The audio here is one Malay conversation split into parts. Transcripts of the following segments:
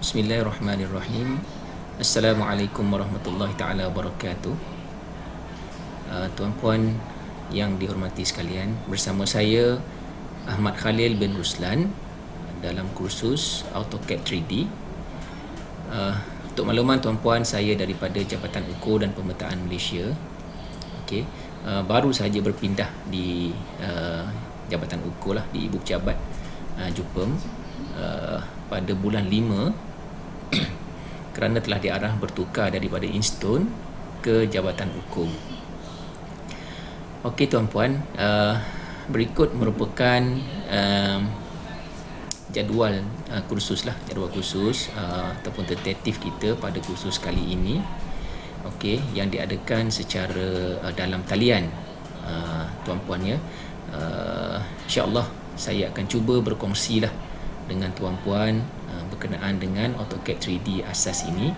Bismillahirrahmanirrahim. Assalamualaikum warahmatullahi taala wabarakatuh. Tuan-puan yang dihormati sekalian, bersama saya Ahmad Khalil bin Ruslan dalam kursus AutoCAD 3D. Untuk makluman tuan-puan, saya daripada Jabatan Ukur dan Pemetaan Malaysia. Okey, baru sahaja berpindah di Jabatan Ukur lah, di Ibu Pejabat Jupem pada bulan 5 kerana telah diarah bertukar daripada Instone ke Jabatan Hukum. Okey tuan-puan, berikut merupakan jadual kursus ataupun tentatif kita pada kursus kali ini. Okey, yang diadakan secara dalam talian, tuan-puan ya. InsyaAllah saya akan cuba berkongsi lah dengan tuan-puan berkenaan dengan AutoCAD 3D asas ini.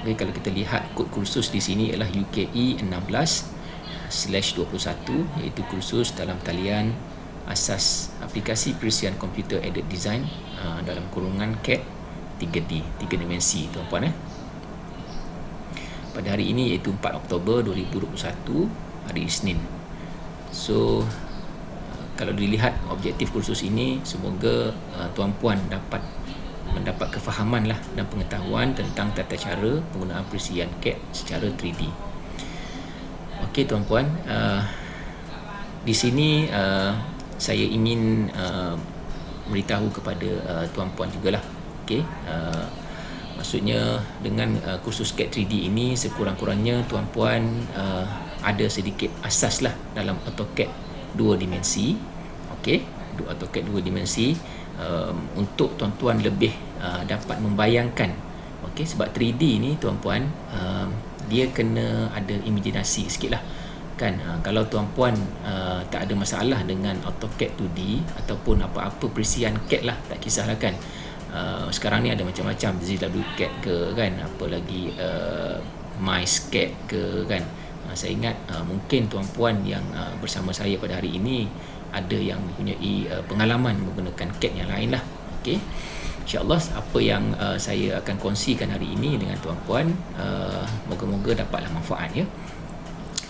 Okay, kalau kita lihat kod kursus di sini ialah UKE 16/21, iaitu kursus dalam talian asas aplikasi perisian komputer aided design dalam kurungan CAD 3D, 3 dimensi tuan-puan. Pada hari ini iaitu 4 Oktober 2021, hari Isnin. So kalau dilihat objektif kursus ini, semoga tuan-puan dapat mendapat kefahaman lah dan pengetahuan tentang tata cara penggunaan perisian CAD secara 3D. Okey tuan-puan, di sini saya ingin beritahu kepada tuan-puan jugalah. Okey, maksudnya dengan kursus CAD 3D ini sekurang-kurangnya tuan-puan ada sedikit asas lah dalam AutoCAD 2 dimensi. Okey, AutoCAD 2 dimensi untuk tuan-tuan lebih dapat membayangkan. Okey, sebab 3D ni tuan-puan dia kena ada imajinasi sikit lah kan. Kalau tuan-puan tak ada masalah dengan AutoCAD 2D ataupun apa-apa perisian CAD lah, tak kisahlah kan. Sekarang ni ada macam-macam, ZWCAD ke kan, apa lagi MySCAD ke kan. Saya ingat mungkin tuan-puan yang bersama saya pada hari ini ada yang mempunyai pengalaman menggunakan CAD yang lain lah. Okey, InsyaAllah apa yang saya akan kongsikan hari ini dengan tuan-puan, moga-moga dapatlah manfaat ya.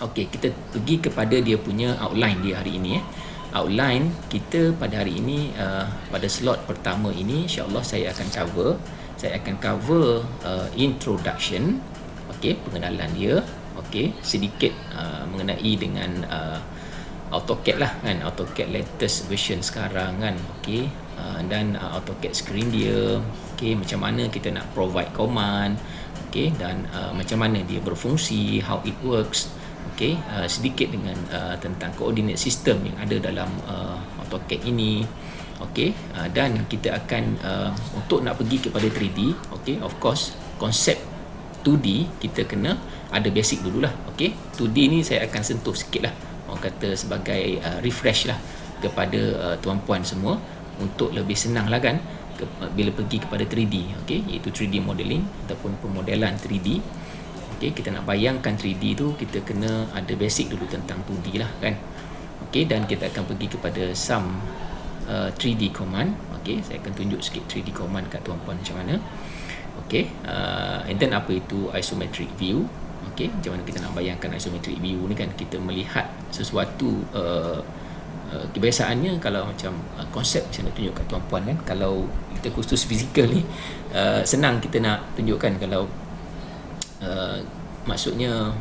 Okey, kita pergi kepada dia punya outline dia hari ini. Outline kita pada hari ini, pada slot pertama ini InsyaAllah saya akan cover introduction. Okey, pengenalan dia. Okey, sedikit mengenai dengan AutoCAD lah kan, AutoCAD latest version sekarang kan. Okey, dan AutoCAD screen dia. Okey, macam mana kita nak provide command. Okey, dan macam mana dia berfungsi, how it works. Okey, sedikit dengan tentang coordinate system yang ada dalam AutoCAD ini. Okey, dan kita akan untuk nak pergi kepada 3D. Okey, of course konsep 2D kita kena ada basic dululah. Okey, 2D ni saya akan sentuh sikit lah, orang kata sebagai refresh lah kepada tuan-puan semua untuk lebih senang lah kan bila pergi kepada 3D. Okey, iaitu 3D modeling ataupun pemodelan 3D. Okey, kita nak bayangkan 3D tu kita kena ada basic dulu tentang 2D lah kan. Okey, dan kita akan pergi kepada some 3D command. Okey, saya akan tunjuk sikit 3D command kat tuan-puan macam mana. Okey, and then apa itu isometric view. Okey, macam mana kita nak bayangkan isometric view ni kan, kita melihat sesuatu. Kebiasaannya kalau macam konsep saya nak tunjuk kat tuan-puan kan, kalau kita kursus fizikal ni senang kita nak tunjukkan. Kalau maksudnya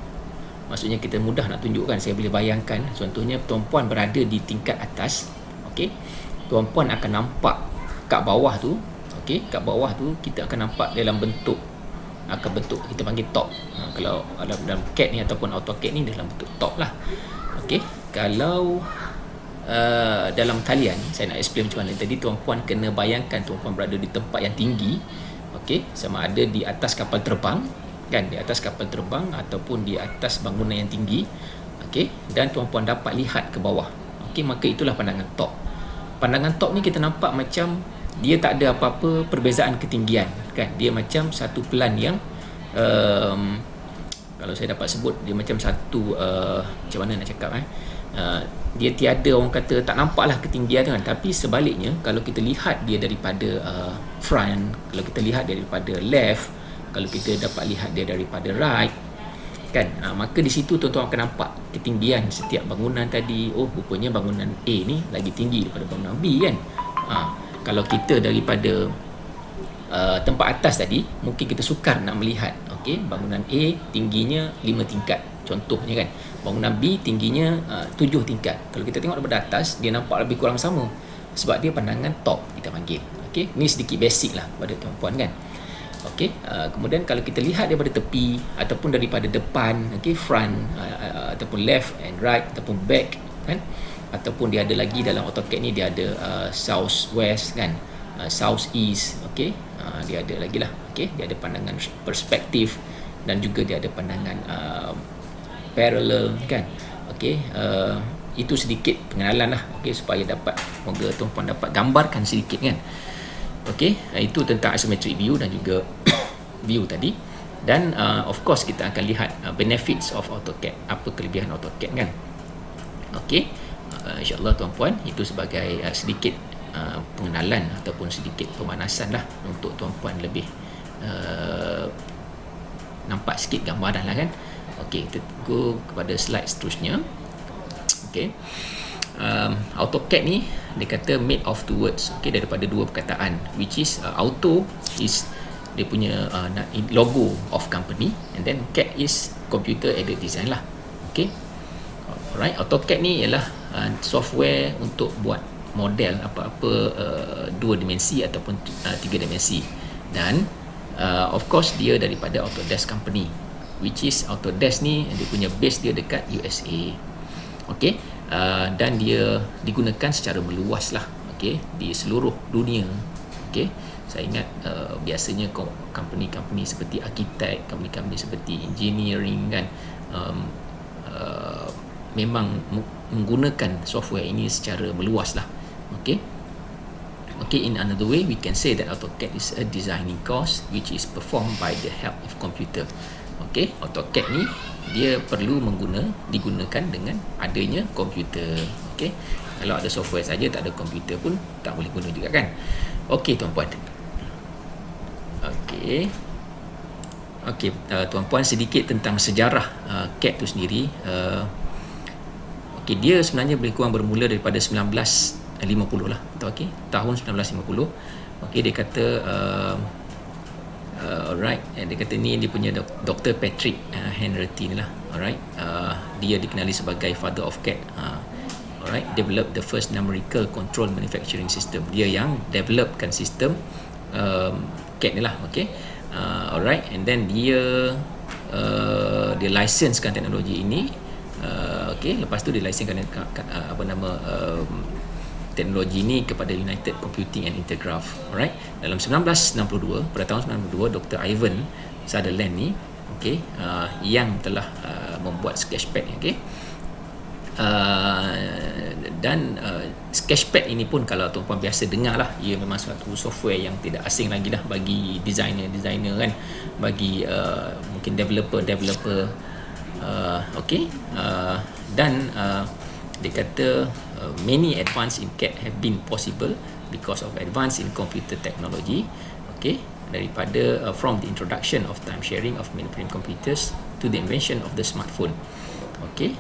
kita mudah nak tunjukkan. Saya boleh bayangkan contohnya tuan-puan berada di tingkat atas. Okey, tuan-puan akan nampak kat bawah tu. Okey, kat bawah tu kita akan nampak dalam bentuk kita panggil top. Kalau dalam CAD ni ataupun AutoCAD ni dalam bentuk top lah. Okey, kalau dalam talian saya nak explain macam mana. Tadi tuan-puan kena bayangkan tuan-puan berada di tempat yang tinggi. Okey, sama ada di atas kapal terbang kan, di atas kapal terbang ataupun di atas bangunan yang tinggi. Okey, dan tuan-puan dapat lihat ke bawah. Okey, maka itulah pandangan top. Pandangan top ni kita nampak macam dia tak ada apa-apa perbezaan ketinggian kan. Dia macam satu pelan yang kalau saya dapat sebut, dia macam satu macam mana nak cakap dia tiada, orang kata tak nampaklah ketinggian kan, tapi sebaliknya kalau kita lihat dia daripada front, kalau kita lihat dia daripada left, kalau kita dapat lihat dia daripada right kan, maka di situ tuan-tuan akan nampak ketinggian setiap bangunan tadi. Oh, rupanya bangunan A ni lagi tinggi daripada bangunan B kan. Kalau kita daripada tempat atas tadi, mungkin kita sukar nak melihat, okey, bangunan A tingginya 5 tingkat contohnya kan, bangunan B tingginya 7 tingkat. Kalau kita tengok daripada atas, dia nampak lebih kurang sama sebab dia pandangan top kita panggil. Okey, ni sedikit basic lah pada tuan-puan kan. Okey, kemudian kalau kita lihat daripada tepi ataupun daripada depan, okey, front ataupun left and right ataupun back kan, ataupun dia ada lagi dalam AutoCAD ni, dia ada south west kan, south east, okey, dia ada lagi lah, okey, dia ada pandangan perspektif dan juga dia ada pandangan parallel kan. Okey, itu sedikit pengenalan lah, okey, supaya dapat, moga tuan-puan dapat gambarkan sedikit kan. Okey, itu tentang isometric view dan juga view tadi. Dan of course kita akan lihat benefits of AutoCAD, apa kelebihan AutoCAD kan. Okey, insyaAllah tuan-puan, itu sebagai sedikit pengenalan ataupun sedikit pemanasan lah untuk tuan-puan lebih nampak sikit gambaran lah kan. Okey, kita go kepada slide seterusnya. Okey, AutoCAD ni dia kata made of two words, okey, daripada dua perkataan, which is auto is dia punya logo of company, and then CAD is computer aided design lah. Okey, alright, AutoCAD ni ialah software untuk buat model apa-apa dua dimensi ataupun tiga dimensi, dan of course dia daripada Autodesk company, which is Autodesk ni dia punya base dia dekat USA. Okey, dan dia digunakan secara meluas lah, okey, di seluruh dunia. Okey, saya ingat biasanya company-company seperti arkitek, company-company seperti engineering kan, memang menggunakan software ini secara meluas lah. Okey, in another way we can say that AutoCAD is a designing course which is performed by the help of computer. Okey, AutoCAD ni dia perlu digunakan dengan adanya komputer. Okey, kalau ada software saja tak ada komputer pun tak boleh guna juga kan. Okey tuan-puan. Okey, tuan-puan, sedikit tentang sejarah CAD tu sendiri. Okey, dia sebenarnya lebih kurang bermula daripada 1950 lah, okey, tahun 1950. Okey, dia kata alright, dia kata ni dia punya Dr. Patrick Henrety ni lah. Alright, dia dikenali sebagai father of CAD. Alright, develop the first numerical control manufacturing system. Dia yang developkan sistem CAD ni lah. Okay, alright, and then dia licensekan teknologi ini. Okay, lepas tu dia licensekan teknologi ini kepada United Computing and Intergraph. Alright, dalam 1962, pada tahun 1992, Dr. Ivan Sutherland ni, okay, yang telah membuat Sketchpad, okay, dan Sketchpad ini pun kalau tuan-puan biasa dengar lah, ia memang suatu software yang tidak asing lagi dah bagi designer kan, bagi mungkin developer, okay, dan dia kata many advance in CAD have been possible because of advance in computer technology. Okay, daripada from the introduction of time sharing of mainframe computers to the invention of the smartphone. Okay,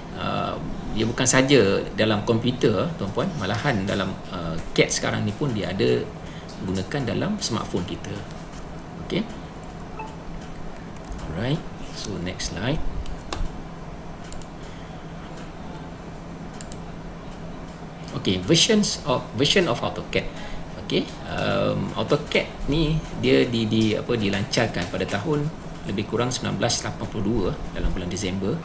dia bukan saja dalam komputer tuan-puan, malahan dalam CAD sekarang ni pun dia ada gunakan dalam smartphone kita. Okay, alright, so next slide. Okay, version of AutoCAD. Okay, AutoCAD ni dia dilancarkan pada tahun lebih kurang 1982 dalam bulan Disember.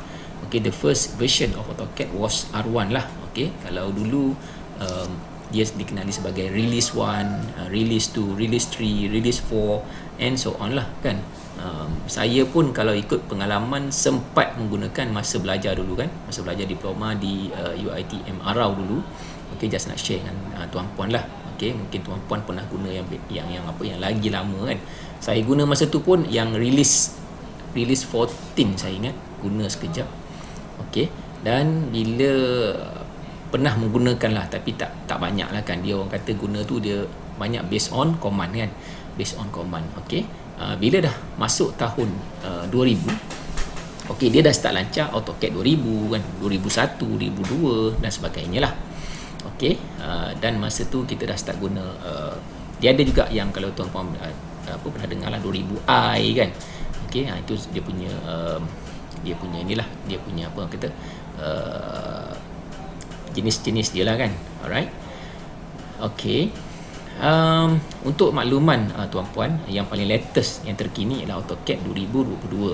Okay, the first version of AutoCAD was R1 lah. Okay, kalau dulu dia dikenali sebagai Release 1, Release 2, Release 3, Release 4 and so on lah kan. Saya pun kalau ikut pengalaman sempat menggunakan masa belajar dulu kan, masa belajar diploma di UiTM Arau dulu. Okay, just nak share dengan tuan-puan lah. Okay, mungkin tuan-puan pernah guna yang lagi lama kan. Saya guna masa tu pun yang release 14 saya ingat, guna sekejap. Okay, dan bila pernah menggunakan lah, tapi tak banyak lah kan. Dia orang kata guna tu dia banyak based on command kan, based on command. Okey, bila dah masuk tahun 2000, okey, dia dah start lancar AutoCAD 2000 kan, 2001, 2002 dan sebagainya lah. Okey, dan masa tu kita dah start guna dia ada juga yang kalau tuan-puan pernah dengar lah 2000i kan. Okey, itu dia punya inilah, dia punya apa orang kata jenis-jenis dia lah kan. Alright. Okey. Untuk makluman tuan-puan, yang paling latest, yang terkini ialah AutoCAD 2022.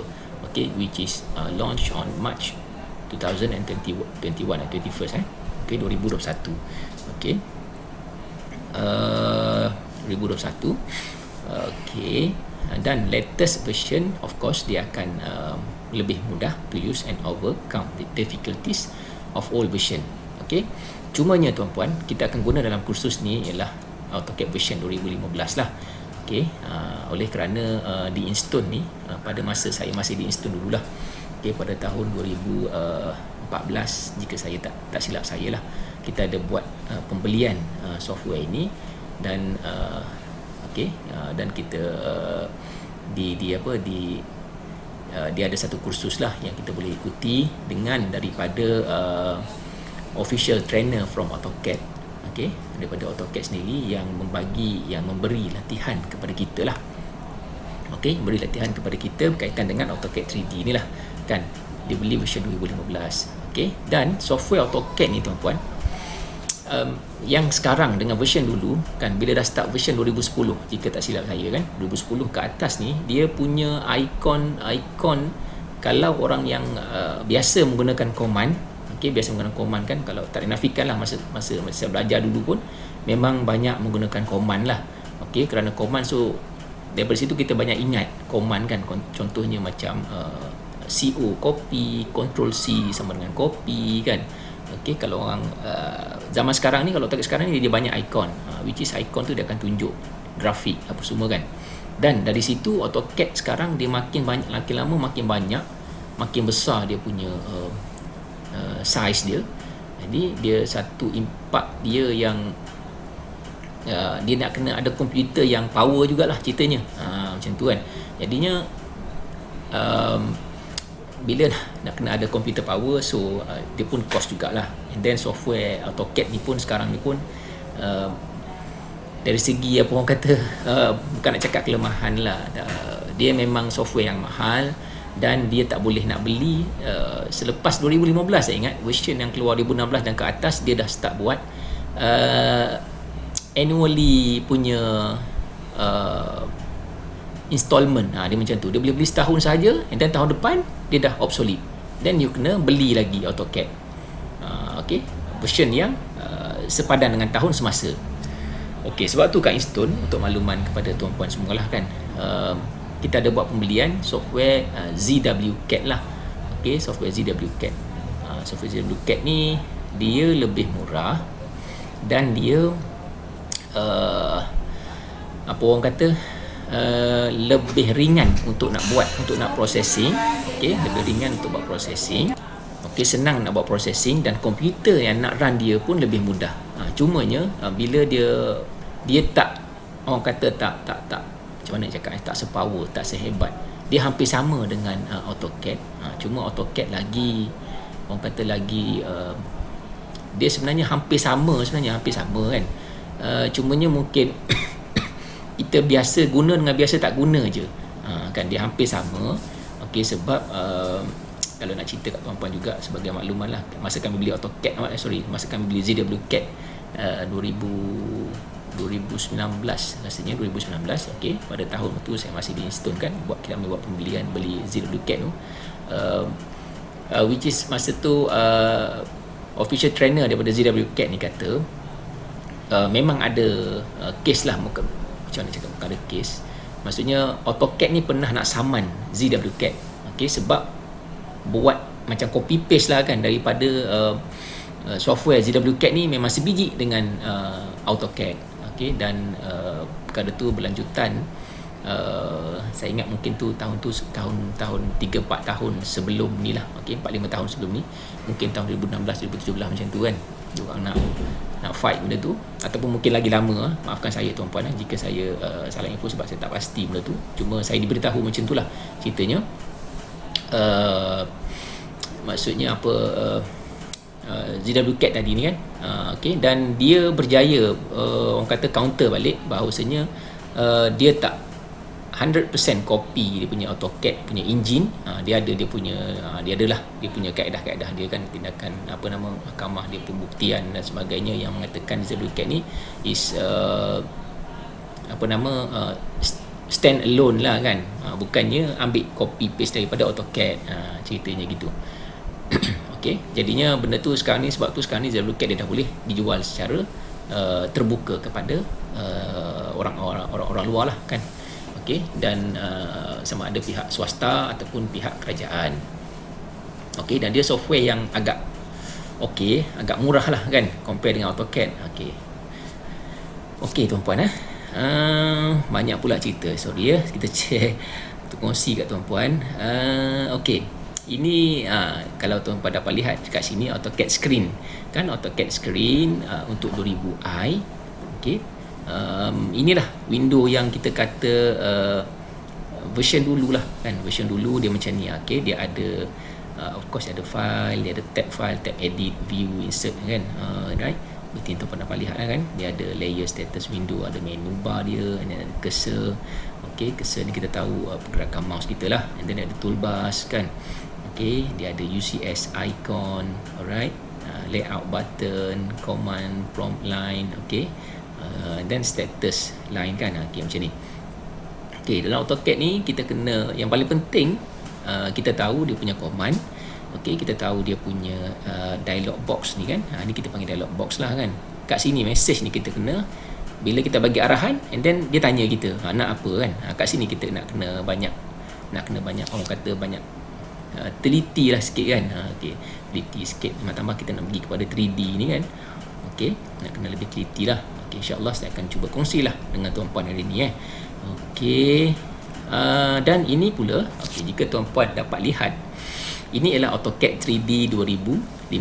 Okay, which is launched on March 2021 okay, 2021. Okay, 2021. Okay, dan latest version of course dia akan lebih mudah to use and overcome the difficulties of old version. Okay, cumanya tuan-puan, kita akan guna dalam kursus ni ialah AutoCAD version 2015 lah. Okay, oleh kerana di Instone ni pada masa saya masih di Instone dululah, okay, pada tahun 2014 jika saya tak silap saya lah, kita ada buat pembelian software ini dan okay, dan kita dia ada satu kursus lah yang kita boleh ikuti dengan daripada official trainer from AutoCAD. Okay, daripada AutoCAD sendiri yang memberi latihan kepada kita lah. Okay, memberi latihan kepada kita berkaitan dengan AutoCAD 3D ni lah kan. Dia beli version 2015. Okay, dan software AutoCAD ni tuan-puan, yang sekarang dengan version dulu kan, bila dah start version 2010 jika tak silap saya kan, 2010 ke atas ni, dia punya ikon kalau orang yang biasa menggunakan command, okay, biasa menggunakan command kan, kalau tak dinafikan lah, masa saya belajar dulu pun memang banyak menggunakan command lah. Okay, kerana command, so daripada situ kita banyak ingat command kan. Contohnya macam CO copy, Control C sama dengan copy kan. Okay, kalau orang zaman sekarang ni, kalau tak sekarang ni dia banyak ikon, which is ikon tu dia akan tunjuk grafik apa semua kan. Dan dari situ AutoCAD sekarang dia makin banyak, makin lama makin banyak, makin besar dia punya size dia. Jadi dia satu impak dia yang dia nak kena ada komputer yang power jugalah ceritanya, macam tu kan. Jadinya bila nak kena ada komputer power, so dia pun cost jugalah. And then software AutoCAD ni pun sekarang ni pun dari segi apa orang kata, bukan nak cakap kelemahan lah, dia memang software yang mahal dan dia tak boleh nak beli selepas 2015. Saya ingat version yang keluar 2016 dan ke atas, dia dah start buat annually punya installment. Dia macam tu, dia boleh beli setahun saja, and then tahun depan dia dah obsolete, then you kena beli lagi AutoCAD. Okay, version yang sepadan dengan tahun semasa. Okay, sebab tu kat Instone, untuk makluman kepada tuan-puan semualah kan, kita ada buat pembelian software ZWCAD lah. Okay, software ZWCAD. Software ZWCAD ni dia lebih murah dan dia apa orang kata, lebih ringan untuk nak buat, untuk nak processing. Okay, lebih ringan untuk buat processing. Okay, senang nak buat processing, dan komputer yang nak run dia pun lebih mudah. Cumanya bila dia tak, orang kata tak macam mana cakap, tak sepower, tak sehebat, dia hampir sama dengan AutoCAD. Cuma AutoCAD lagi, orang kata lagi dia sebenarnya hampir sama kan. Cumanya mungkin kita biasa guna dengan biasa tak guna je kan, dia hampir sama. Okey, sebab kalau nak cerita kat tuan-puan juga sebagai makluman lah, masa kami beli AutoCAD, masa kami beli ZWCAD 2019 rasanya, 2019. okey, pada tahun tu saya masih di Instone kan, kami buat pembelian beli ZWCAD tu, which is masa tu official trainer daripada ZWCAD ni kata memang ada case lah, macam mana cakap, bukan ada case, maksudnya AutoCAD ni pernah nak saman ZWCAD. okey, sebab buat macam copy paste lah kan, daripada software ZWCAD ni memang sebiji dengan AutoCAD. Okay, dan perkara tu berlanjutan, saya ingat mungkin tahun 3-4 tahun sebelum ni lah. Okay, 4-5 tahun sebelum ni, mungkin tahun 2016-2017 macam tu kan. diorang nak fight benda tu, ataupun mungkin lagi lama. Maafkan saya tuan-puan jika saya salah info sebab saya tak pasti benda tu. Cuma saya diberitahu macam itulah ceritanya. Maksudnya apa, ZWCAT tadi ni kan, okay, dan dia berjaya orang kata counter balik bahawasanya dia tak 100% copy dia punya AutoCAD punya engine. Dia ada dia punya dia adalah dia punya kaedah-kaedah dia kan, tindakan apa nama mahkamah dia, pembuktian dan sebagainya yang mengatakan ZWCAT ni is apa nama stand alone lah kan, bukannya ambil copy paste daripada AutoCAD, ceritanya gitu. Okey, jadinya benda tu sekarang ni, sebab tu sekarang ni ZWCAT dia dah boleh dijual secara terbuka kepada orang luar lah kan. Okey, dan sama ada pihak swasta ataupun pihak kerajaan. Okey, dan dia software yang agak agak murah lah kan compare dengan AutoCAD. Okey tuan-puan banyak pula cerita, sorry ya, kita share untuk kongsi kat tuan-puan. Okey, ini kalau tuan-puan dapat lihat kat sini AutoCAD screen kan, AutoCAD screen untuk 2000i. Okey, inilah window yang kita kata version dulu lah kan, version dulu dia macam ni. Okay, dia ada of course ada file, dia ada file, tab edit, view, insert kan, right. Betul tuan-puan dapat lihat kan, dia ada layer, status window, ada menu bar dia, and then ada cursor. Okay, cursor ni kita tahu pergerakan mouse kita lah, and then ada toolbars kan. Okay, dia ada UCS icon, alright, layout button, command prompt line. Okay, dan status line kan, macam ni. Okay, dalam AutoCAD ni kita kena, yang paling penting kita tahu dia punya command. Okay, kita tahu dia punya dialog box ni kan, ni kita panggil dialog box lah kan. Kat sini message ni kita kena, bila kita bagi arahan and then dia tanya kita nak apa kan, kat sini kita nak kena banyak orang kata banyak teliti lah sikit kan. Okay, teliti sikit, tambah kita nak pergi kepada 3D ni kan. Okay, nak kena lebih teliti lah. Okay, insyaAllah saya akan cuba kongsilah dengan tuan-puan hari ni Okay, dan ini pula, okay, jika tuan-puan dapat lihat, ini ialah AutoCAD 3D 2015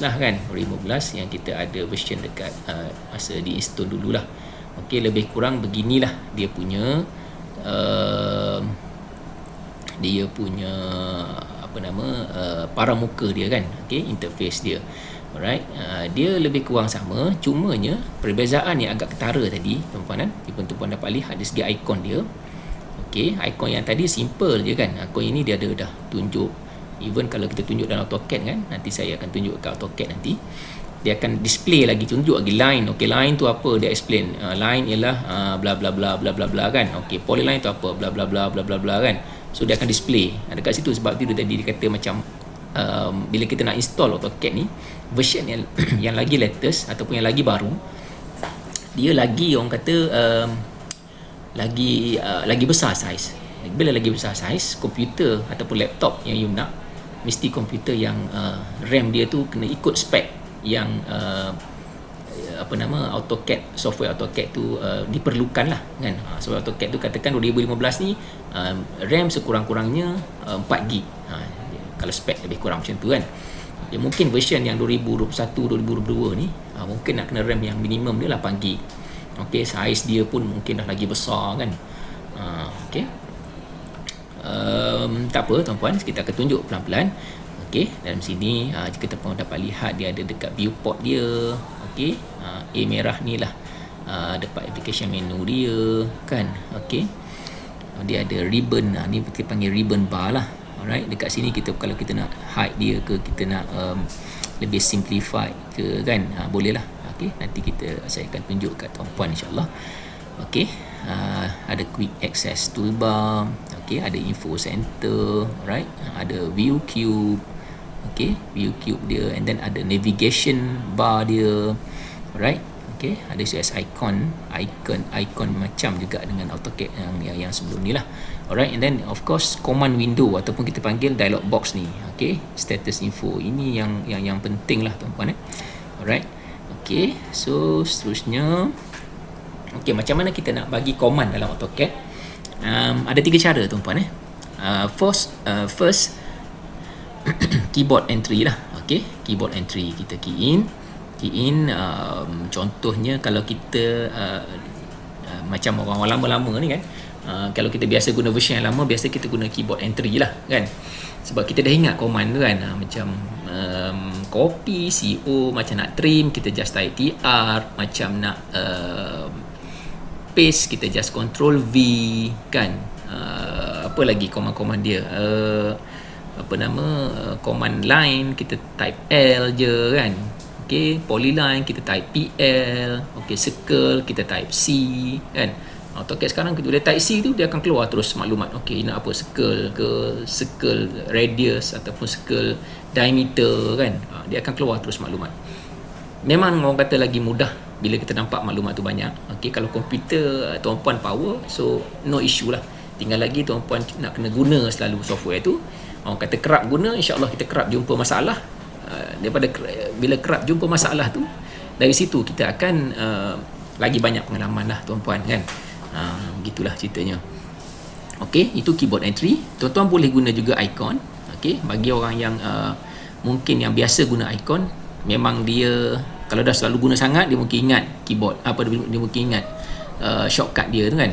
lah kan, 2015 yang kita ada version dekat masa di-install dululah. Okay, lebih kurang beginilah dia punya apa nama paramuka dia kan. Okay, interface dia. Alright, dia lebih kurang sama, cumanya perbezaan yang agak ketara tadi tuan-puan kan, tuan-puan dapat lihat dari segi ikon dia. Okey, ikon yang tadi simple je kan, ikon ini dia ada dah tunjuk, even kalau kita tunjuk dalam AutoCAD kan, nanti saya akan tunjuk kat AutoCAD nanti, dia akan display lagi, tunjuk lagi line. Okey, line tu apa, dia explain, line ialah bla bla bla bla bla bla kan. Okey, polyline tu apa, bla bla bla bla bla bla kan. So dia akan display dekat situ. Sebab tu tadi dia kata macam bila kita nak install AutoCAD ni, version yang lagi latest ataupun yang lagi baru, dia lagi orang kata lagi besar saiz. Bila lagi besar saiz, komputer ataupun laptop yang you nak, mesti komputer yang RAM dia tu kena ikut spek yang apa nama AutoCAD, software AutoCAD tu diperlukan lah kan. Software AutoCAD tu katakan 2015 ni RAM sekurang-kurangnya 4GB. Kalau spek lebih kurang macam tu kan. Ya, mungkin version yang 2021 2022 ni mungkin nak kena RAM yang minimum dia 8GB. Okey, saiz dia pun mungkin dah lagi besar kan. Okey, tak apa tuan-puan, kita akan tunjuk pelan-pelan. Okey, dalam sini jika tuan-puan dapat lihat, dia ada dekat viewport dia. Okey, A merah ni lah dekat application menu dia kan. Okey, dia ada ribbon, ni kita panggil ribbon bar lah. Alright, dekat sini kita, kalau kita nak hide dia ke, kita nak lebih simplified ke kan, boleh lah. Okay, nanti saya akan tunjuk kat tuan-puan insyaAllah. Okay, ada quick access toolbar. Okay, ada info center. Alright, ada view cube. Okay, view cube dia, and then ada navigation bar dia. Alright, okay, ada CSS icon macam juga dengan AutoCAD yang sebelum ni lah. Alright, and then of course command window ataupun kita panggil dialog box ni. Okay, status info, ini yang penting lah tuan-puan Alright, okay, so seterusnya, okay, macam mana kita nak bagi command dalam AutoCAD? Ada 3 cara tuan-puan First keyboard entry lah. Okay, keyboard entry, kita key in key in. Contohnya kalau kita macam orang lama-lama ni kan, kalau kita biasa guna version yang lama, biasa kita guna keyboard entry lah kan, sebab kita dah ingat command tu kan, macam copy, CO, macam nak trim kita just type TR, macam nak paste kita just control V kan. Apa lagi command-command dia, command line kita type L je kan. Okay, polyline kita type PL. Okay, circle kita type C kan. AutoCAD sekarang kita boleh type C tu, dia akan keluar terus maklumat. Okay, nak apa, circle ke, circle radius ataupun circle diameter kan, dia akan keluar terus maklumat. Memang orang kata lagi mudah bila kita nampak maklumat tu banyak. Okay, kalau komputer tuan-puan power, so no issue lah. Tinggal lagi tuan-puan nak kena guna selalu software tu. Orang kata kerap guna, insyaAllah kita kerap jumpa masalah. Daripada bila kerap jumpa masalah tu, dari situ kita akan lagi banyak pengalaman lah tuan-puan kan. Begitulah ceritanya. Okey, itu keyboard entry. Tuan-tuan boleh guna juga icon. Okey, bagi orang yang mungkin yang biasa guna icon, memang dia kalau dah selalu guna sangat, dia mungkin ingat keyboard dia mungkin ingat shortcut dia tu kan.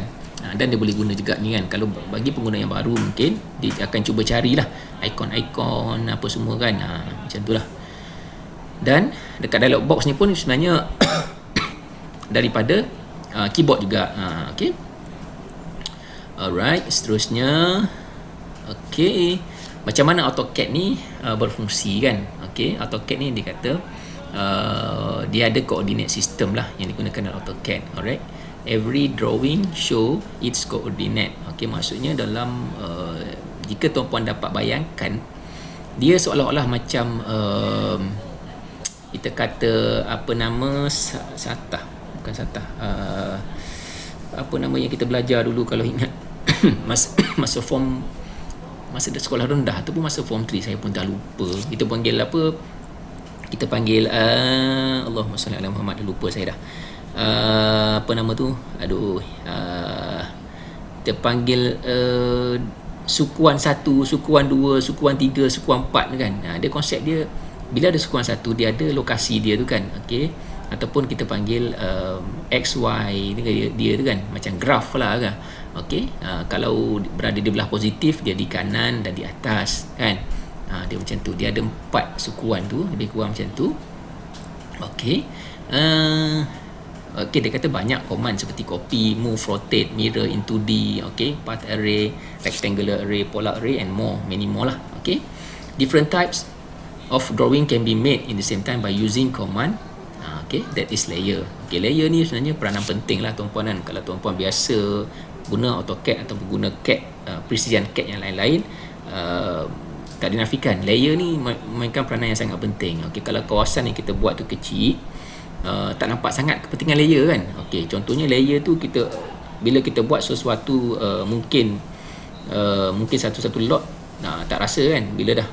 Dan dia boleh guna juga ni kan. Kalau bagi pengguna yang baru, mungkin dia akan cuba carilah ikon-ikon apa semua kan. Macam tu lah. Dan dekat dialog box ni pun sebenarnya daripada keyboard juga. Okay. Alright, seterusnya. Okay, macam mana AutoCAD ni berfungsi kan. Okay, AutoCAD ni dia kata dia ada coordinate system lah yang digunakan dalam AutoCAD. Alright, every drawing show its coordinate. Okay, maksudnya dalam jika tuan-puan dapat bayangkan, dia seolah-olah macam kita kata satah, bukan satah, apa nama yang kita belajar dulu kalau ingat masa sekolah rendah ataupun masa form 3, saya pun dah lupa. Kita panggil apa? Kita panggil Allahumma salli ala Muhammad, lupa saya dah. Apa nama tu? Kita panggil sukuan 1, sukuan 2, sukuan 3, sukuan 4 kan. Dia konsep dia, bila ada sukuan 1, dia ada lokasi dia tu kan. Okey, ataupun kita panggil XY dia tu kan, macam graf lah kan. Okey, kalau berada di belah positif, dia di kanan dan di atas kan. Dia macam tu, dia ada 4 sukuan tu, lebih kurang macam tu. Okey, dia kata banyak command seperti copy, move, rotate, mirror in 2D, okay, path array, rectangular array, polar array and many more lah. Okay, different types of drawing can be made in the same time by using command. Okay, that is layer. Okay, layer ni sebenarnya peranan penting lah tuan-puan kan. Kalau tuan-puan biasa guna AutoCAD ataupun guna CAD, precision CAD yang lain-lain, tak dinafikan layer ni memainkan peranan yang sangat penting. Okay, kalau kawasan yang kita buat tu kecil, tak nampak sangat kepentingan layer kan. Okey, contohnya layer tu kita bila kita buat sesuatu mungkin satu-satu lot, tak rasa kan bila dah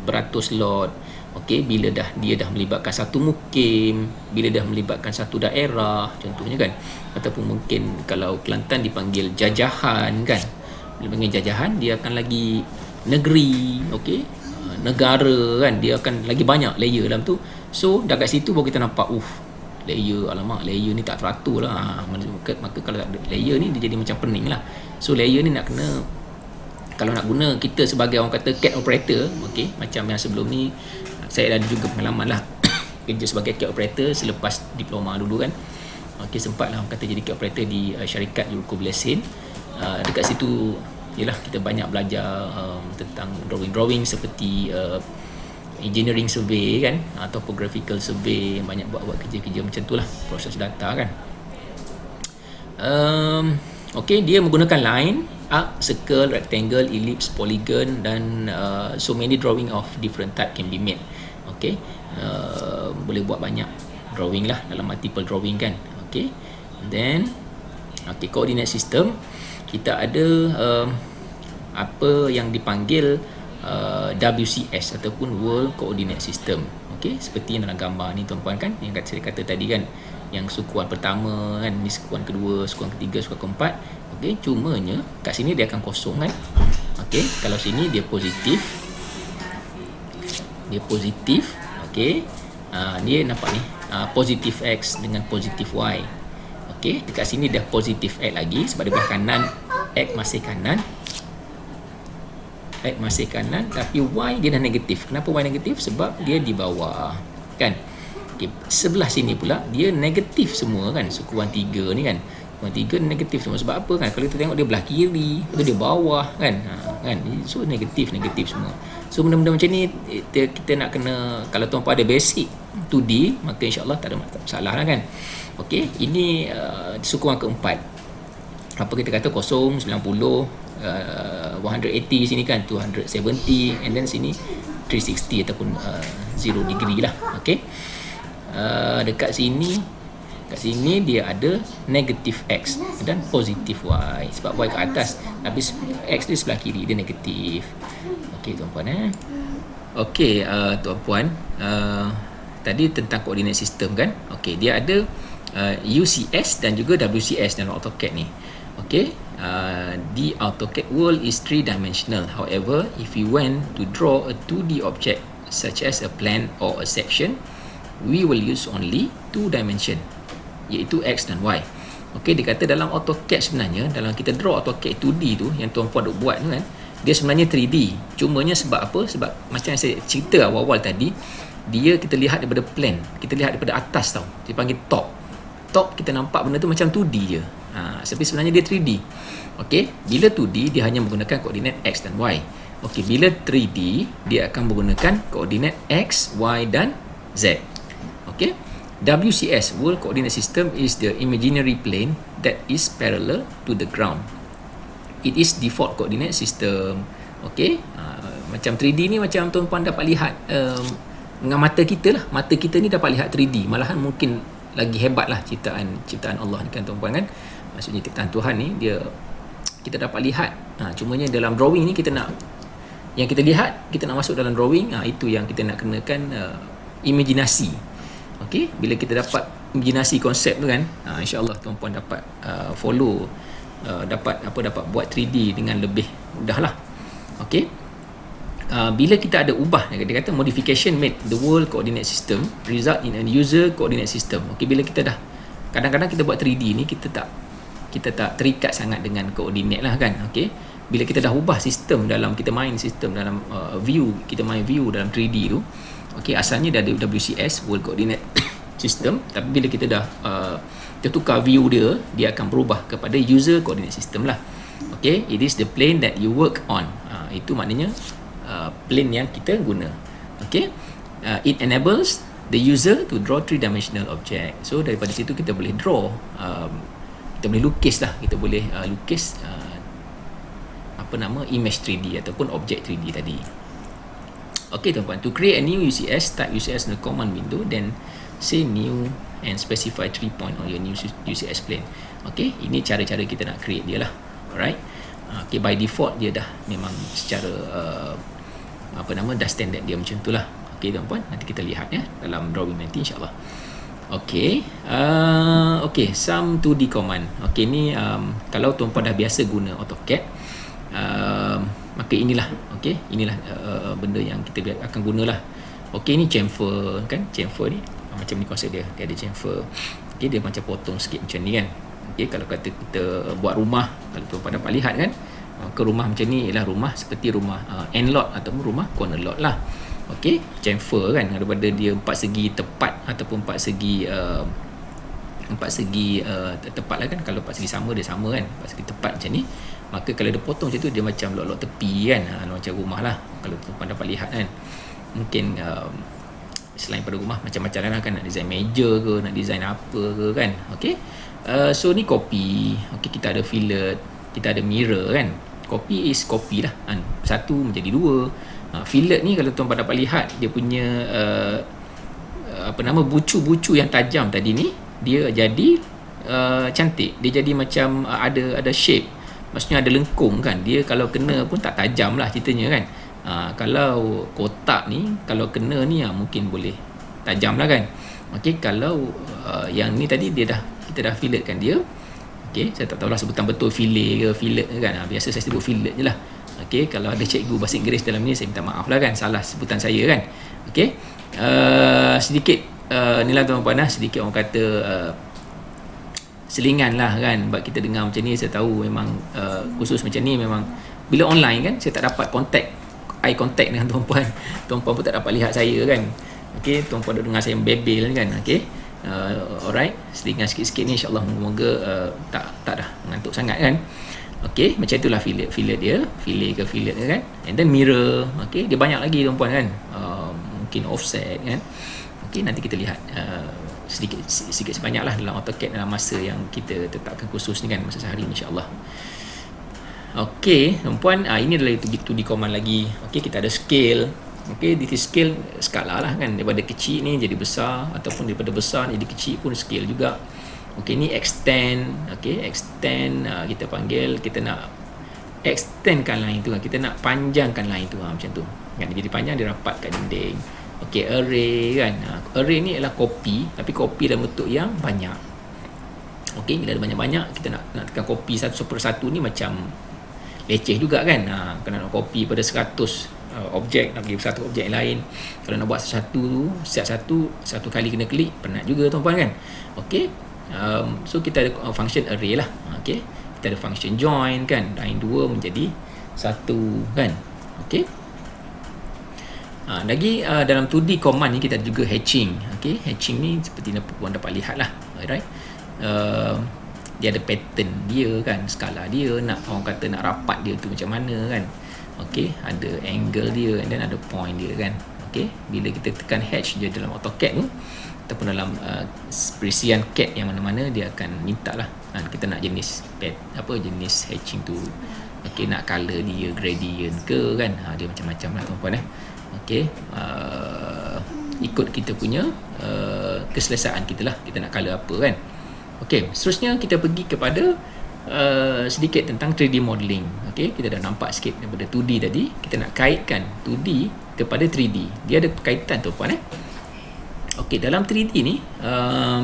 beratus lot. Okey, bila dia dah melibatkan satu mukim, bila dah melibatkan satu daerah contohnya kan, ataupun mungkin kalau Kelantan dipanggil jajahan kan. Bila panggil jajahan, dia akan lagi negeri, okey, negara kan, dia akan lagi banyak layer dalam tu. So dekat situ baru kita nampak layer, alamak layer ni tak teratur lah. Maka kalau tak ada layer ni, dia jadi macam pening lah. So layer ni nak kena, kalau nak guna kita sebagai orang kata CAD operator, okay, macam yang sebelum ni saya ada juga pengalaman lah kerja sebagai CAD operator selepas diploma dulu kan. Okay, sempat lah orang kata jadi CAD operator di syarikat Jurko Blesin. Dekat situ ialah kita banyak belajar tentang drawing seperti engineering survey kan, atau topographical survey, banyak buat kerja-kerja macam tu lah, proses data kan. Okay, dia menggunakan line, arc, circle, rectangle, ellipse, polygon dan so many drawing of different type can be made. Okay, boleh buat banyak drawing lah dalam multiple drawing kan. Okay, then coordinate system, kita ada apa yang dipanggil WCS ataupun World Coordinate System. Okey, seperti yang dalam gambar ni tuan-puan kan, yang saya kata tadi kan, yang sukuan pertama kan, ni sukuan kedua, sukuan ketiga, sukuan keempat. Okey, cumanya kat sini dia akan kosong kan. Okey, kalau sini dia positif. Okey, dia nampak ni positif X dengan positif Y. Okey, dekat sini dah positif X lagi sebab di belah kanan X masih kanan. X masih kanan tapi Y dia dah negatif. Kenapa Y negatif? Sebab dia di bawah kan. Okay. Sebelah sini pula dia negatif semua kan. So kurang 3 ni kan. Kurang 3 negatif semua. Sebab apa kan? Kalau kita tengok dia belah kiri, atau dia bawah kan. Kan. So negatif semua. So benda-benda macam ni kita nak kena, kalau tuan-puan ada basic 2D, maka insya-Allah tak ada masalah lah kan. Okey, ini sukuan keempat. Apa kita kata 0, 90, 180 sini kan, 270, and then sini 360 ataupun 0 degree lah. Okey. Dekat sini dia ada negatif X dan positif Y. Sebab Y ke atas, tapi X di sebelah kiri dia negatif. Okey tuan-puan Okey tuan-puan, tadi tentang koordinat sistem kan. Okey, dia ada UCS dan juga WCS dalam AutoCAD ni. Okey, the AutoCAD world is 3-dimensional. However, if you want to draw a 2D object such as a plan or a section, we will use only 2 dimension, iaitu X dan Y. Okey, dia kata dalam AutoCAD sebenarnya, dalam kita draw AutoCAD 2D tu yang tuan-puan duk buat tu kan, dia sebenarnya 3D. Cumanya sebab apa? Sebab macam yang saya cerita awal-awal tadi, dia kita lihat daripada plan, kita lihat daripada atas tau. Dia panggil top. Top kita nampak benda tu macam 2D je. Tapi sebenarnya dia 3D. Okey, bila 2D dia hanya menggunakan koordinat X dan Y. Okey, bila 3D dia akan menggunakan koordinat X, Y dan Z. Okey. WCS, World Coordinate System, is the imaginary plane that is parallel to the ground. It is default coordinate system. Okey, macam 3D ni macam tuan-puan dapat lihat dengan mata kita lah. Mata kita ni dapat lihat 3D. Malahan mungkin lagi hebat lah ciptaan Allah ni kan tuan-puan kan. Maksudnya ciptaan Tuhan ni dia kita dapat lihat. Cumanya dalam drawing ni kita nak, yang kita lihat kita nak masuk dalam drawing, itu yang kita nak kenakan imajinasi. Okey, bila kita dapat imajinasi konsep tu kan, insya-Allah tuan-puan dapat follow, dapat buat 3D dengan lebih mudah lah. Okey, bila kita ada ubah, dia kata modification made the world coordinate system result in a user coordinate system. Okey, bila kita dah kadang-kadang kita buat 3D ni kita tak terikat sangat dengan koordinat lah kan. Okey, bila kita dah ubah sistem dalam, kita main sistem dalam view, kita main view dalam 3D tu. Okey, asalnya dah ada WCS, World Coordinate System, tapi bila kita dah tukar view dia akan berubah kepada User Coordinate System lah. Okey, it is the plane that you work on. Itu maknanya plane yang kita guna. Okey, it enables the user to draw 3-dimensional object. So daripada situ kita boleh draw, kita boleh lukis lah, kita boleh lukis image 3D ataupun object 3D tadi. Okey tuan-puan, to create a new UCS, type UCS in the command window, then say new and specify 3 point on your new UCS plane. Okey, ini cara-cara kita nak create dia lah. Alright. Okey, by default dia dah memang secara dah standard dia macam tu lah. Okey tuan-puan, nanti kita lihat ya dalam drawing nanti insya-Allah. Okey, okey, some 2D command. Okey, ni kalau tuan-puan dah biasa guna AutoCAD, maka inilah benda yang kita akan gunalah. Okey, ni chamfer kan, chamfer ni macam ni konsep dia ada chamfer. Okey, dia macam potong sikit macam ni kan. Okey, kalau kata kita buat rumah, kalau tuan-puan dapat lihat kan, ke rumah macam ni ialah rumah seperti rumah end lot ataupun rumah corner lot lah. Okey, chamfer kan, daripada dia 4 segi tepat ataupun 4 segi tepat lah kan. Kalau 4 segi sama dia sama kan, 4 segi tepat macam ni. Maka kalau dia potong macam tu dia macam lot-lot tepi kan, macam rumah lah kalau tuan dapat lihat kan. Mungkin selain pada rumah macam-macam lah kan, nak design meja ke, nak design apa ke kan. Okey, so ni copy. Okey, kita ada fillet, kita ada mirror kan. Copy is copy lah kan, satu menjadi dua. Fillet ni kalau tuan dapat lihat dia punya bucu-bucu yang tajam tadi ni, dia jadi cantik, dia jadi macam ada shape. Maksudnya ada lengkung kan. Dia kalau kena pun tak tajam lah ceritanya kan. Kalau kotak ni, kalau kena ni mungkin boleh tajam lah kan. Okey, kalau yang ni tadi kita dah filletkan dia. Okey, saya tak tahulah sebutan betul fillet ke fillet kan. Biasa saya sebut fillet je lah. Okey, kalau ada cikgu bahasa Inggeris dalam ni saya minta maaf lah kan, salah sebutan saya kan. Okey, sedikit inilah tuan-puan sedikit orang kata selingan lah kan, sebab kita dengar macam ni saya tahu memang khusus macam ni memang bila online kan saya tak dapat eye contact dengan tuan-puan pun tak dapat lihat saya kan. Okey, tuan-puan dah dengar saya membebel kan. Okey, alright, selingan sikit-sikit ni insyaAllah moga tak dah mengantuk sangat kan. Okey, macam itulah fillet dia, fillet kan, and then mirror. Okey, dia banyak lagi tuan-puan kan, mungkin offset kan. Okey, nanti kita lihat sedikit sebanyak lah dalam AutoCAD dalam masa yang kita tetapkan khusus ni kan, masa sehari insyaAllah. Okey tuan-puan, ini adalah 2D command lagi. Okey, kita ada scale. Okey, di scale skala lah kan, daripada kecil ni jadi besar ataupun daripada besar jadi kecil pun scale juga. Okey, ni extend. Okey, extend, kita panggil, kita nak extendkan line tu, kita nak panjangkan line tu, macam tu kan, dia jadi panjang, dia rapat kat dinding. Okey, array kan, array ni adalah copy, tapi copy dalam bentuk yang banyak. Okey, bila ada banyak-banyak kita nak tekan copy satu per satu ni macam leceh juga kan. Kena nak copy pada 100 objek, nak pergi satu objek lain. Kalau nak buat satu kali kena klik, penat juga tuan-puan kan. Okey, so kita ada function array lah. Okey, kita ada function join kan, line 2 menjadi 1 kan. Okey, lagi dalam 2D command ni kita ada juga hatching. Okey, hatching ni seperti puan dapat lihat lah. Alright, dia ada pattern dia kan, skala dia, nak orang kata nak rapat dia tu macam mana kan. Okey, ada angle dia and then ada point dia kan. Okey, bila kita tekan hatch je dalam AutoCAD tu ataupun dalam perisian CAD yang mana-mana, dia akan minta lah kan, kita nak jenis jenis hatching tu. Okey, nak color dia gradient ke kan, dia macam-macam lah tuan-puan Okey, ikut kita punya keselesaan kita lah, kita nak color apa kan. Okey, seterusnya kita pergi kepada sedikit tentang 3D modeling. Okey, kita dah nampak sikit daripada 2D tadi, kita nak kaitkan 2D kepada 3D. Dia ada kaitan tuan-puan Okey, dalam 3D ni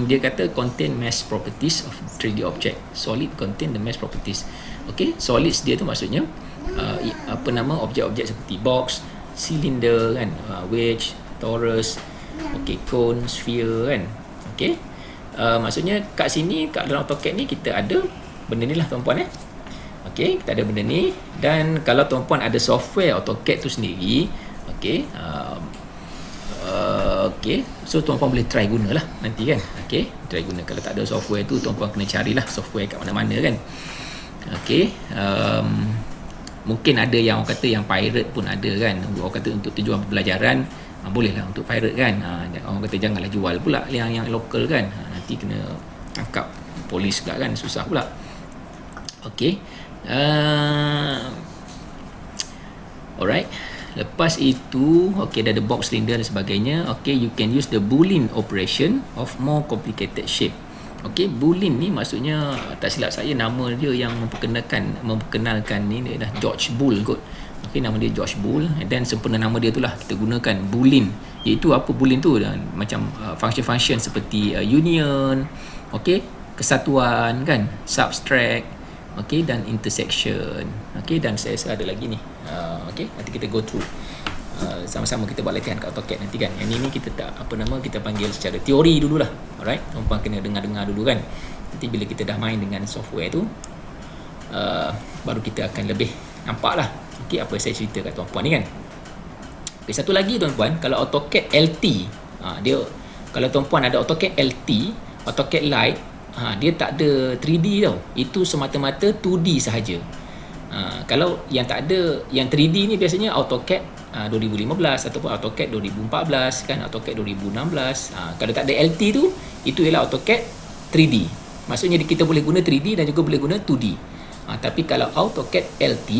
dia kata contain mesh properties of 3D object. Solid contain the mesh properties. Okey, solids dia tu maksudnya objek-objek seperti box, cylinder kan, wedge, torus, okey, cone, sphere kan. Okey, maksudnya kat sini, kat dalam AutoCAD ni kita ada benda ni lah tuan-puan Okey, kita ada benda ni, dan kalau tuan-puan ada software AutoCAD tu sendiri, okey, okey, so tuan-puan boleh try gunalah nanti kan. Okey, try guna. Kalau tak ada software tu, tuan-puan kena carilah software kat mana-mana kan. Okey, mungkin ada yang orang kata yang pirate pun ada kan, orang kata untuk tujuan pembelajaran, bolehlah untuk pirate kan. Orang kata janganlah jual pula yang lokal kan, nanti kena tangkap polis pula kan, susah pula. Okey, alright, lepas itu okey, dah ada box, cylinder dan sebagainya. Okey, you can use the boolean operation of more complicated shape. Okey, boolean ni maksudnya, tak silap saya nama dia yang memperkenalkan ni dah George Boole kot. Okey, nama dia George Boole, and then sempena nama dia itulah kita gunakan boolean. Iaitu apa boolean tu? Macam function-function seperti union, okey, kesatuan kan, subtract, okey, dan intersection. Okey, dan saya rasa ada lagi ni. Okey, nanti kita go through. Sama-sama kita buat latihan kat AutoCAD nanti kan. Yang ini kita tak kita panggil secara teori dululah. Alright, tuan-puan kena dengar dulu kan. Nanti bila kita dah main dengan software tu, baru kita akan lebih nampak lah okey, apa saya cerita kat tuan-puan ni kan. Okay, satu lagi tuan-puan, kalau AutoCAD LT, dia, kalau tuan-puan ada AutoCAD LT, AutoCAD Lite, dia tak ada 3D tau. Itu semata-mata 2D sahaja. Kalau yang tak ada, yang 3D ni biasanya AutoCAD 2015 ataupun AutoCAD 2014 kan, AutoCAD 2016. Kalau tak ada LT tu, itu ialah AutoCAD 3D. Maksudnya kita boleh guna 3D dan juga boleh guna 2D. Tapi kalau AutoCAD LT,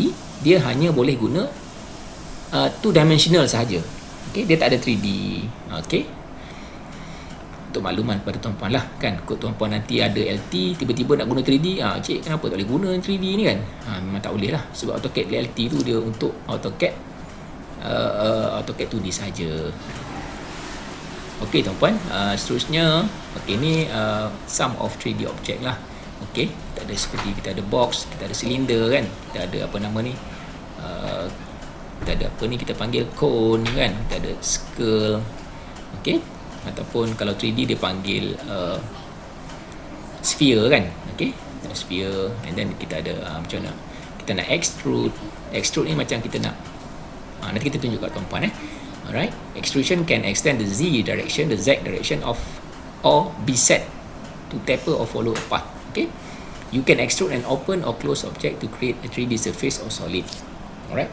dia hanya boleh guna 2 dimensional sahaja. Okey, dia tak ada 3D. Okey, untuk makluman kepada tuan-puan lah kan. Kod tuan-puan nanti ada LT, tiba-tiba nak guna 3D, cik kenapa tak boleh guna 3D ni kan. Memang tak boleh lah, sebab AutoCAD LT tu dia untuk AutoCAD 2D saja. Okey tuan-puan, seterusnya okey, ni sum of 3D object lah. Okey, kita ada seperti kita ada box, kita ada cylinder kan, kita ada apa nama ni, kita ada apa ni, kita panggil cone kan, kita ada skull. Okey, ataupun kalau 3D dia panggil sphere kan. Okay, sphere, and then kita ada macam mana kita nak extrude ni macam kita nak nanti kita tunjuk kat tuan-puan alright. Extrusion can extend the z direction, the z direction of or be set to taper or follow a path. Okay, you can extrude an open or closed object to create a 3D surface or solid. Alright.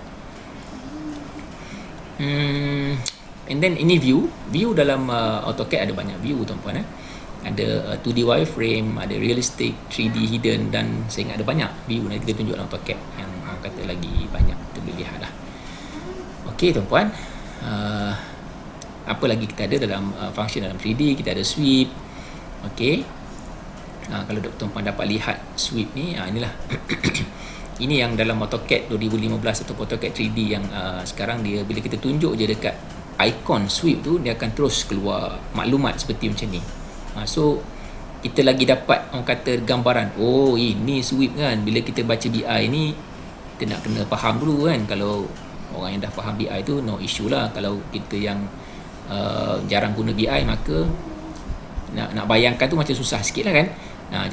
And then ini view dalam AutoCAD ada banyak view tuan-puan ada 2D wireframe, ada realistic, 3D hidden, dan saya ingat ada banyak view. Nanti kita tunjuk dalam AutoCAD yang orang kata lagi banyak kita boleh lihat lah. Okey tuan-puan, apa lagi kita ada dalam function dalam 3D? Kita ada sweep. Okey, kalau tuan-puan dapat lihat sweep ni, inilah ini yang dalam AutoCAD 2015 atau AutoCAD 3D yang sekarang dia bila kita tunjuk je dekat icon sweep tu, dia akan terus keluar maklumat seperti macam ni. So kita lagi dapat orang kata gambaran, oh ini sweep kan. Bila kita baca BI ni, kita nak kena faham dulu kan. Kalau orang yang dah faham BI tu no issue lah. Kalau kita yang jarang guna BI, maka nak bayangkan tu macam susah sikit lah kan.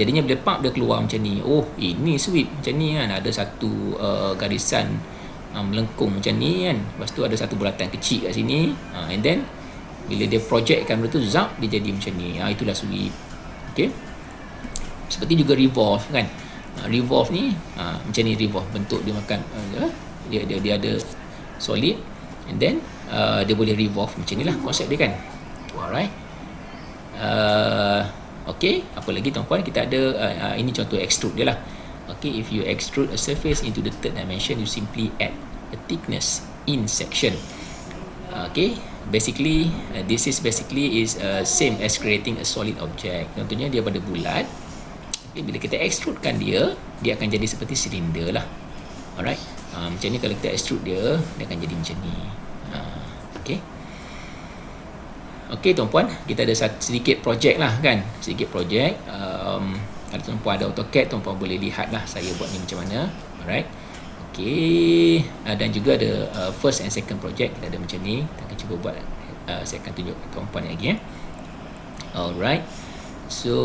Jadinya bila pump dia keluar macam ni, oh ini sweep macam ni kan. Ada satu garisan melengkung macam ni kan. Lepas tu ada satu bulatan kecil kat sini, and then bila dia projectkan benda tu, zap, dia jadi macam ni. Itulah sweep. Okay, seperti juga revolve kan. Revolve ni macam ni, revolve bentuk dia makan dia ada solid, and then dia boleh revolve macam ni lah konsep dia kan. Alright. Okay, apa lagi tuan-puan? Kita ada ini contoh extrude dia lah. Okay, if you extrude a surface into the third dimension, you simply add a thickness in section. Okay, basically this is same as creating a solid object. Contohnya dia pada bulat. Okay, bila kita extrudekan dia akan jadi seperti silinder lah. Alright. Macam ni kalau kita extrude dia akan jadi macam ni. Okay. Okay tuan-puan, kita ada sedikit projek lah kan. Sedikit projek. Kalau tuan-puan ada AutoCAD, tuan-puan boleh lihat lah saya buat ni macam mana. Alright. Okay. Dan juga ada first and second project. Kita ada macam ni. Kita akan cuba buat. Saya akan tunjuk tuan-puan lagi Alright. So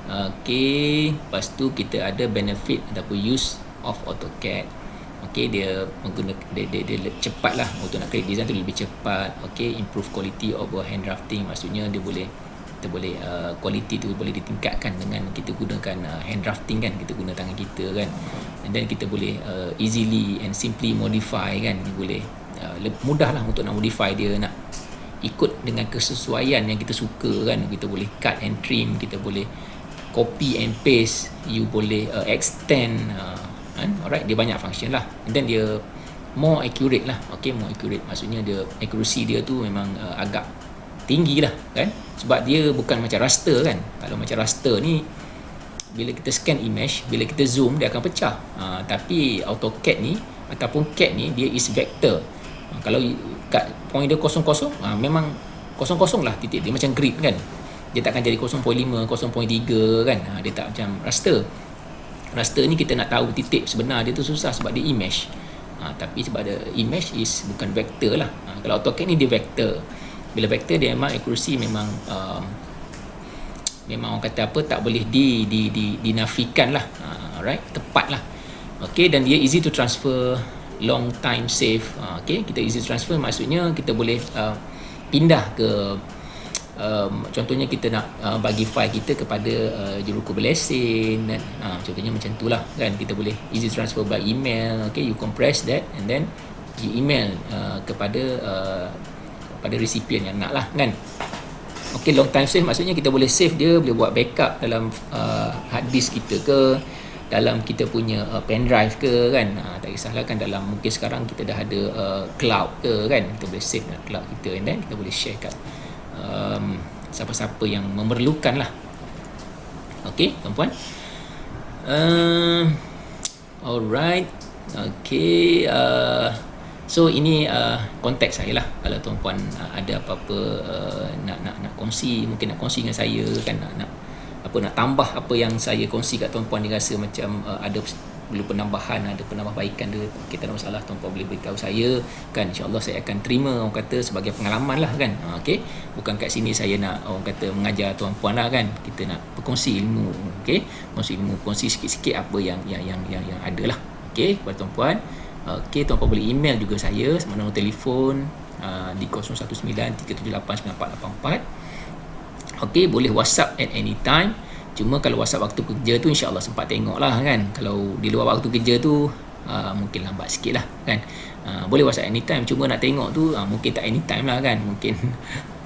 okay. Lepas tu kita ada benefit ataupun use of AutoCAD. Okay, dia menggunakan dia cepat lah untuk nak create design tu lebih cepat. Okay, improve quality of hand drafting, maksudnya dia boleh quality tu boleh ditingkatkan dengan kita gunakan hand drafting kan. Kita guna tangan kita kan, and then kita boleh easily and simply modify kan. Dia boleh mudah lah untuk nak modify dia, nak ikut dengan kesesuaian yang kita suka kan. Kita boleh cut and trim, kita boleh copy and paste, you boleh extend alright, dia banyak function lah. And then dia more accurate lah. Okay, more accurate, maksudnya dia accuracy dia tu memang agak tinggi lah kan, sebab dia bukan macam raster kan. Kalau macam raster ni, bila kita scan image, bila kita zoom dia akan pecah. Tapi AutoCAD ni ataupun CAD ni, dia is vector. Kalau kat point dia kosong-kosong, memang kosong-kosong lah titik dia, macam grid kan. Dia takkan jadi 0.5, 0.3 kan. Dia tak macam raster. Raster ni kita nak tahu titik sebenar dia tu susah sebab dia image. Tapi sebab ada image is bukan vektor lah. Kalau AutoCAD ni dia vektor. Bila vektor dia memang accuracy memang memang orang kata apa, tak boleh dinafikan lah. Alright, tepat lah. Okay, dan dia easy to transfer, long time save. Okay, kita easy to transfer maksudnya kita boleh pindah ke contohnya kita nak bagi file kita kepada jurukubur lesen dan contohnya macam tu lah kan. Kita boleh easy transfer by email. Okay, you compress that and then you email kepada recipient yang nak lah kan. Okay, long time save maksudnya kita boleh save dia, boleh buat backup dalam hard disk kita ke, dalam kita punya pen drive ke kan. Tak kisahlah kan, dalam mungkin sekarang kita dah ada cloud ke kan, kita boleh save dalam cloud kita, and then kita boleh share kat siapa-siapa yang memerlukan lah. Okay tuan-puan, alright. Okay, so ini konteks saya lah. Kalau tuan-puan ada apa-apa nak kongsi, mungkin nak kongsi dengan saya kan, nak tambah apa yang saya kongsi kat tuan-puan, dia rasa macam ada perlu penambahan, ada penambahbaikan dia, okey, tak ada masalah, tuan-puan boleh beritahu saya kan, insya-Allah saya akan terima orang kata sebagai pengalaman lah kan. Okey, bukan kat sini saya nak orang kata mengajar tuan-puan lah kan, kita nak berkongsi ilmu. Okey, kongsi ilmu, kongsi sikit-sikit apa yang ada lah. Okey, kepada tuan-puan. Okey, tuan-puan boleh email juga saya sama nombor telefon di 0193778484. Okey, boleh WhatsApp at any time. Cuma kalau WhatsApp waktu kerja tu insya-Allah sempat tengok lah kan. Kalau di luar waktu kerja tu mungkin lambat sikit lah kan. Boleh WhatsApp anytime, cuma nak tengok tu mungkin tak anytime lah kan. Mungkin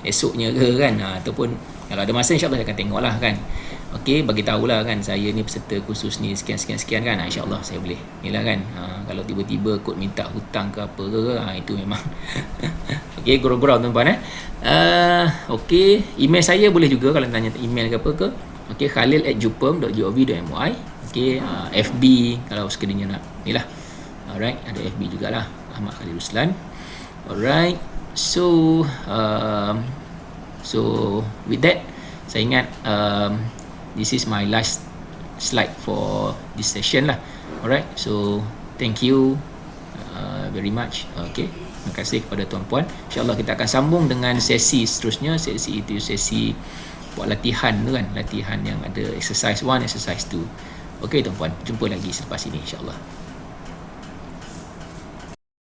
esoknya ke kan, ataupun kalau ada masa insya-Allah saya akan tengok lah kan. Okey, bagi tahulah kan saya ni peserta kursus ni sekian kan, insya-Allah saya boleh ni lah kan. Kalau tiba-tiba kod minta hutang ke apa ke, itu memang okey, gurau-gurau tuan-tuan okey, email saya boleh juga kalau tanya email ke apa ke. Okey, khalil@jupeng.gov.my. Okey, FB kalau sekiranya nak ni lah. Alright, ada FB jugalah, Ahmad Khalil Ruslan. Alright, so with that, saya ingat this is my last slide for this session lah. Alright, so thank you very much. Okay, terima kasih kepada tuan-puan. InsyaAllah kita akan sambung dengan sesi seterusnya. Sesi itu sesi buat latihan tu kan, latihan yang ada exercise 1, exercise 2. Okay tuan-puan, jumpa lagi selepas ini insyaAllah.